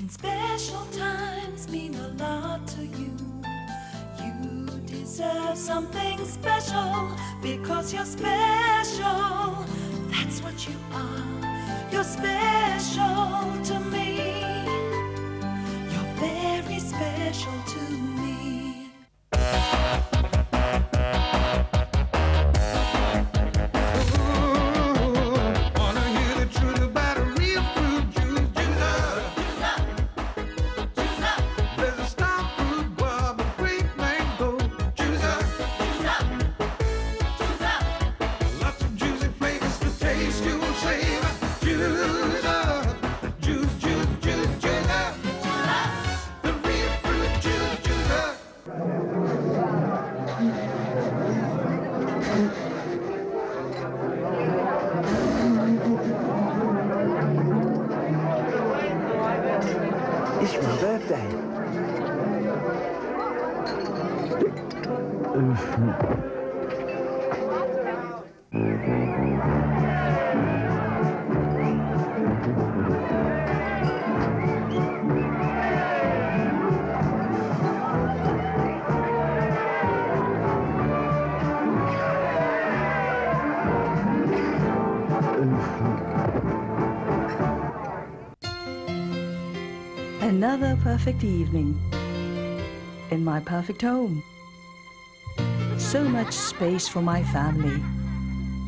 When special times mean a lot to you, you deserve something special because you're special. That's what you are. You're special to me. You're very special to me. It's my birthday. Another perfect evening in my perfect home. So much space for my family.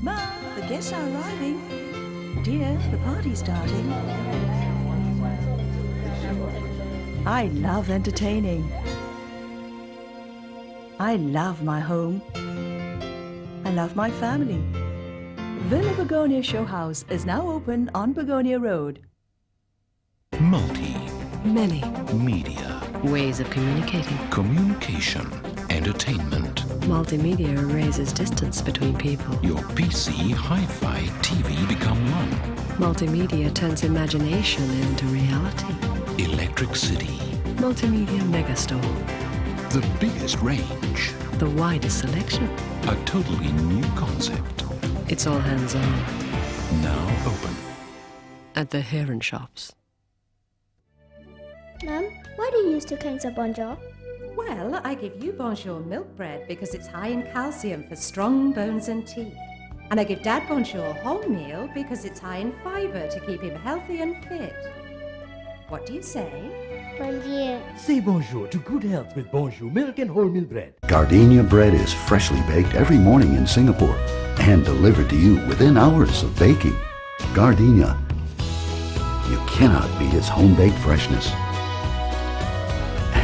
Mom, the guests are arriving. Dear, the party's starting. I love entertaining. I love my home. I love my family. Villa Begonia Show House is now open on Begonia Road. Many Media, ways of communicating. communication, entertainment. Multimedia erases distance between people. Your PC, hi-fi, TV become one. Multimedia turns imagination into reality. Electric City, Multimedia Megastore. the biggest range, The widest selection. a totally new concept. It's all hands on Now open. at the Heron Shops. Mum, why do you use 2 kinds of bonjour? Well, I give you Bonjour milk bread because it's high in calcium for strong bones and teeth. And I give Dad Bonjour wholemeal because it's high in fibre to keep him healthy and fit. What do you say? Bonjour. Say bonjour to good health with Bonjour milk and wholemeal bread. Gardenia bread is freshly baked every morning in Singapore and delivered to you within hours of baking. Gardenia. You cannot beat its home-baked freshness.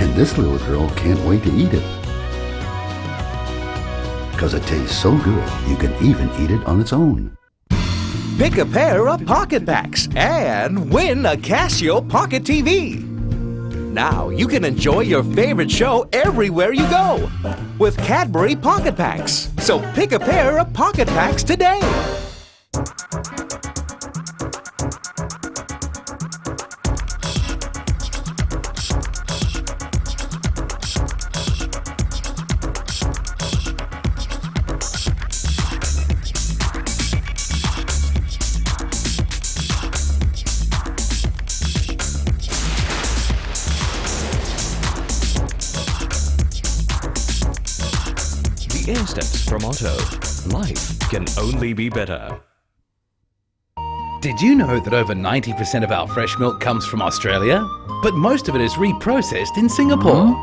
And this little girl can't wait to eat it. Because it tastes so good, you can even eat it on its own. Pick a pair of Pocket Packs and win a Casio Pocket TV. Now you can enjoy your favorite show everywhere you go with Cadbury Pocket Packs. So pick a pair of Pocket Packs today. Air steps from Otto. Life can only be better. Did you know that over 90% of our fresh milk comes from Australia? But most of it is reprocessed in Singapore.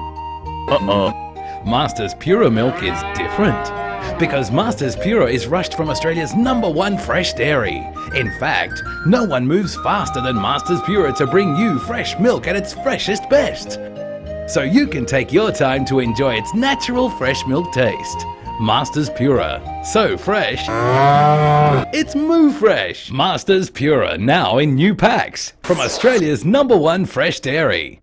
Master's Pura milk is different. Because Master's Pura is rushed from Australia's #1 fresh dairy. In fact, no one moves faster than Master's Pura to bring you fresh milk at its freshest best. So you can take your time to enjoy its natural fresh milk taste. Master's Pura. So fresh, it's moo fresh. Master's Pura now in new packs from Australia's #1 fresh dairy.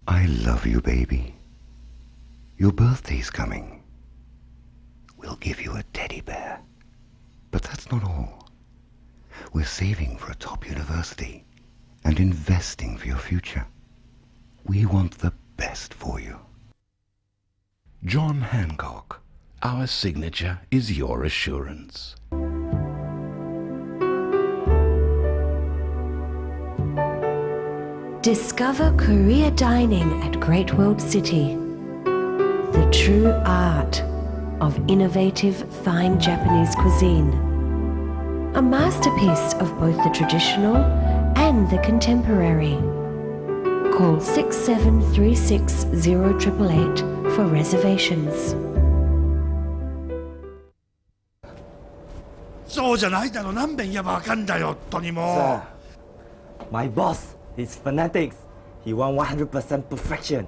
I love you, baby. Your birthday's coming. We'll give you a teddy bear. But that's not all. We're saving for a top university and investing for your future. We want the best for you. John Hancock, Our signature is your assurance. Discover Korea dining at Great World City. The true art of innovative, fine Japanese cuisine. A masterpiece of both the traditional and the contemporary. Call 67360888 for reservations. そうじゃないだろ、何遍言えばわかんだよ、とにも。Sir, my boss, he's fanatics. He wants 100% perfection.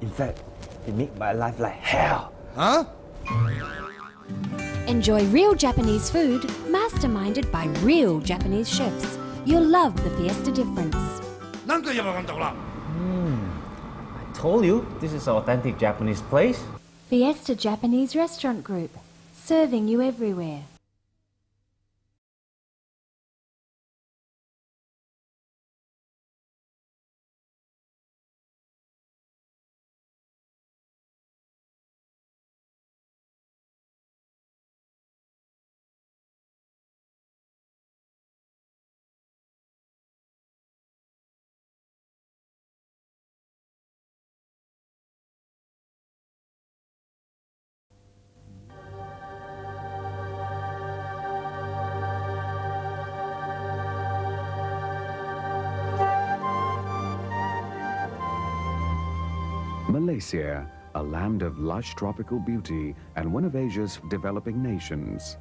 In fact, he makes my life like hell. Huh? Enjoy real Japanese food, masterminded by real Japanese chefs. You'll love the Fiesta difference. 何回言えばわかんだ、ほら。I told you, this is an authentic Japanese place. Fiesta Japanese Restaurant Group, serving you everywhere. Malaysia, a land of lush tropical beauty and one of Asia's developing nations.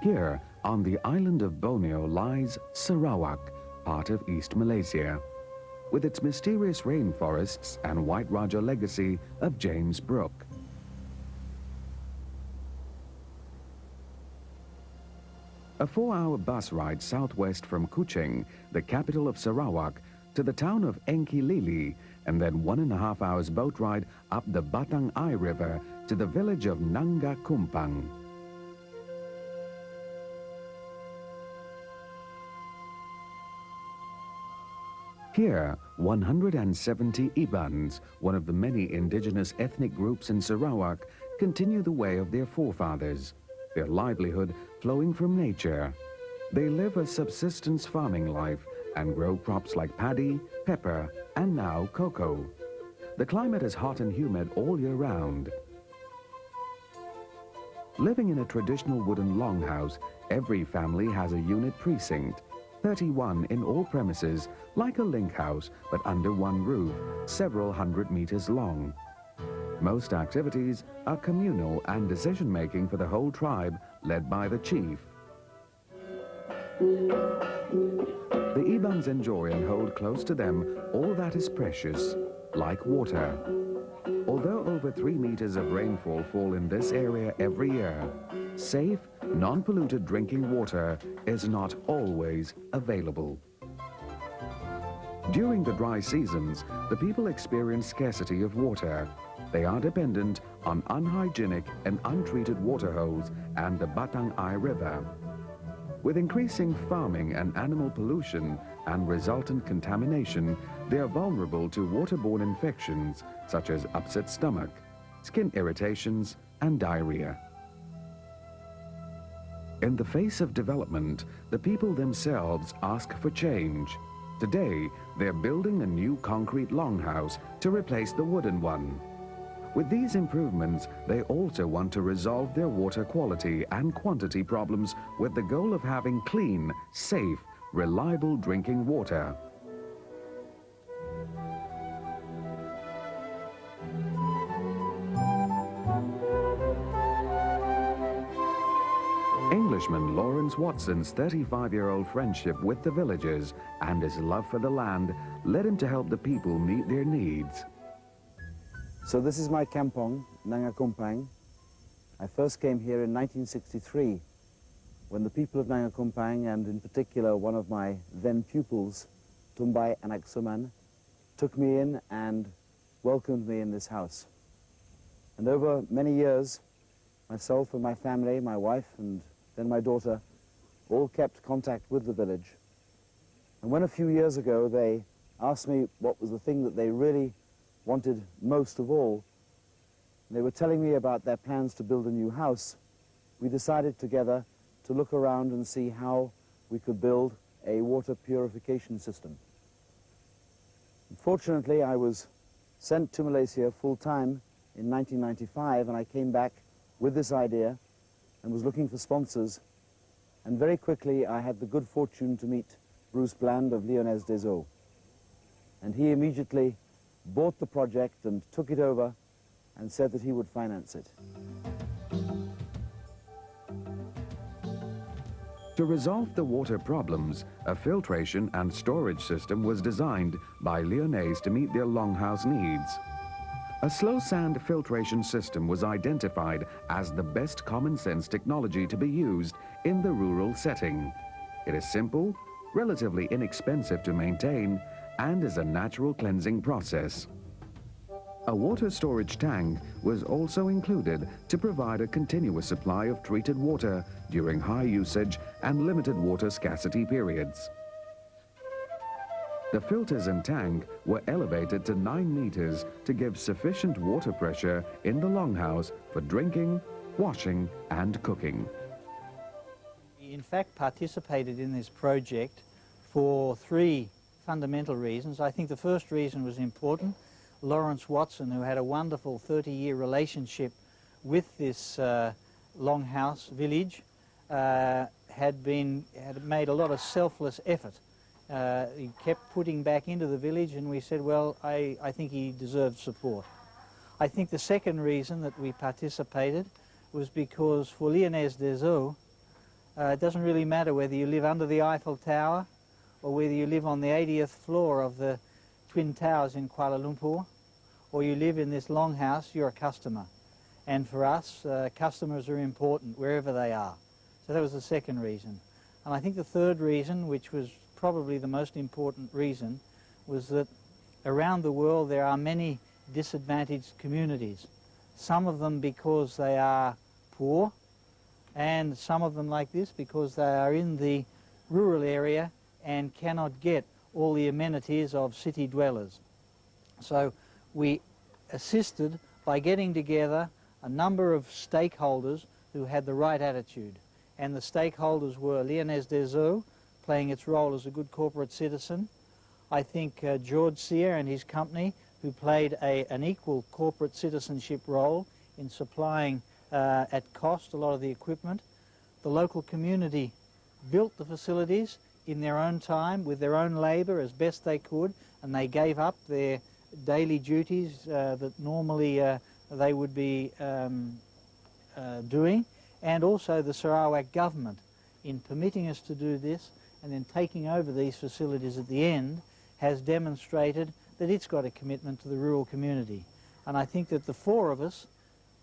Here, on the island of Borneo, lies Sarawak, part of East Malaysia, with its mysterious rainforests and White Raja legacy of James Brooke. A 4-hour bus ride southwest from Kuching, the capital of Sarawak, to the town of Enkilili, and then 1.5 hours boat ride up the Batang Ai River to the village of Nanga Kumpang. Here, 170 Ibans, one of the many indigenous ethnic groups in Sarawak, continue the way of their forefathers, their livelihood flowing from nature. They live a subsistence farming life and grow crops like paddy, pepper, and now cocoa. The climate is hot and humid all year round. Living in a traditional wooden longhouse, every family has a unit precinct, 31 in all premises, like a link house, but under one roof, several hundred meters long. Most activities are communal and decision-making for the whole tribe, led by the chief. The Ibans enjoy and hold close to them all that is precious, like water. Although over 3 meters of rainfall fall in this area every year, safe, non-polluted drinking water is not always available. During the dry seasons, the people experience scarcity of water. They are dependent on unhygienic and untreated water holes and the Batang Ai River. With increasing farming and animal pollution and resultant contamination, they are vulnerable to waterborne infections such as upset stomach, skin irritations, and diarrhea. In the face of development, the people themselves ask for change. Today, they're building a new concrete longhouse to replace the wooden one. With these improvements, they also want to resolve their water quality and quantity problems with the goal of having clean, safe, reliable drinking water. Englishman Lawrence Watson's 35-year-old friendship with the villagers and his love for the land led him to help the people meet their needs. So this is my kampong, Nanga Kumpang. I first came here in 1963 when the people of Nanga Kumpang, and in particular one of my then pupils, Tumbai Anaksuman, took me in and welcomed me in this house. And over many years, myself and my family, my wife and then my daughter, all kept contact with the village. And when a few years ago they asked me what was the thing that they really wanted most of all, They were telling me about their plans to build a new house. We decided together to look around and see how we could build a water purification system. Fortunately, I was sent to Malaysia full-time in 1995, and I came back with this idea and was looking for sponsors. And very quickly, I had the good fortune to meet Bruce Bland of Lyonnaise des Eaux. And he immediately bought the project and took it over and said that he would finance it. To resolve the water problems, a filtration and storage system was designed by Lyonnaise to meet their longhouse needs. A slow sand filtration system was identified as the best common sense technology to be used in the rural setting. It is simple, relatively inexpensive to maintain, and is a natural cleansing process. A water storage tank was also included to provide a continuous supply of treated water during high usage and limited water scarcity periods. The filters and tank were elevated to 9 meters to give sufficient water pressure in the longhouse for drinking, washing, and cooking. We in fact participated in this project for 3 fundamental reasons. I think the first reason was important. Lawrence Watson, who had a wonderful 30-year relationship with this longhouse village, had made a lot of selfless effort. He kept putting back into the village, and we said, well, I think he deserved support. I think the second reason that we participated was because for Lyonnaise des Eaux, it doesn't really matter whether you live under the Eiffel Tower or whether you live on the 80th floor of the Twin Towers in Kuala Lumpur, or you live in this longhouse, you're a customer. And for us, customers are important wherever they are. So that was the second reason. And I think the third reason, which was probably the most important reason, was that around the world there are many disadvantaged communities. Some of them because they are poor, and some of them like this because they are in the rural area and cannot get all the amenities of city dwellers. So we assisted by getting together a number of stakeholders who had the right attitude. And the stakeholders were Lyonnaise des Eaux, playing its role as a good corporate citizen. I think George Sear and his company, who played an equal corporate citizenship role in supplying at cost a lot of the equipment. The local community built the facilities in their own time, with their own labour as best they could, and they gave up their daily duties that normally they would be doing, and also the Sarawak government in permitting us to do this and then taking over these facilities at the end has demonstrated that it's got a commitment to the rural community. And I think that the 4 of us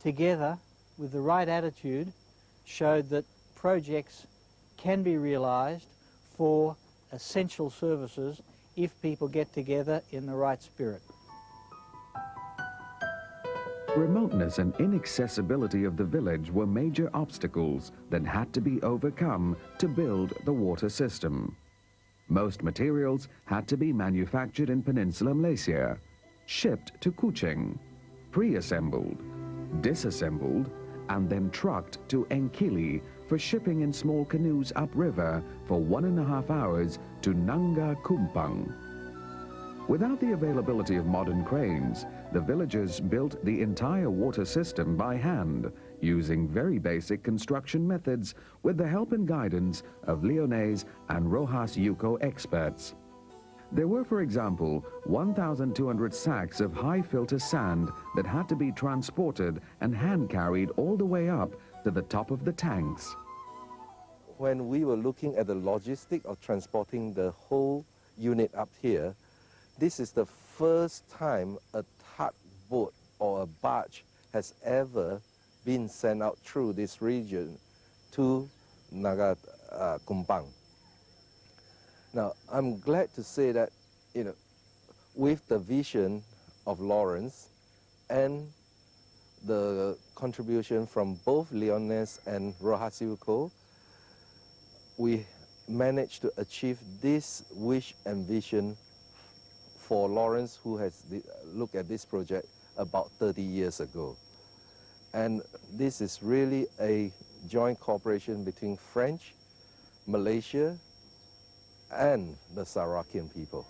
together with the right attitude showed that projects can be realised for essential services if people get together in the right spirit. Remoteness and inaccessibility of the village were major obstacles that had to be overcome to build the water system. Most materials had to be manufactured in Peninsular Malaysia, shipped to Kuching, pre-assembled, disassembled, and then trucked to Enkili for shipping in small canoes upriver for 1.5 hours to Nanga Kumpang. Without the availability of modern cranes, the villagers built the entire water system by hand, using very basic construction methods with the help and guidance of Lyonnaise and Rojas Yuko experts. There were, for example, 1,200 sacks of high-filter sand that had to be transported and hand-carried all the way up to the top of the tanks. When we were looking at the logistic of transporting the whole unit up here, this is the first time a tugboat or a barge has ever been sent out through this region to Nanga Kumpang. Now, I'm glad to say that, with the vision of Lawrence and the contribution from both Lyonnaise and Rojas Yuko, we managed to achieve this wish and vision for Lawrence, who has looked at this project about 30 years ago. And this is really a joint cooperation between French, Malaysia, and the Sarakian people.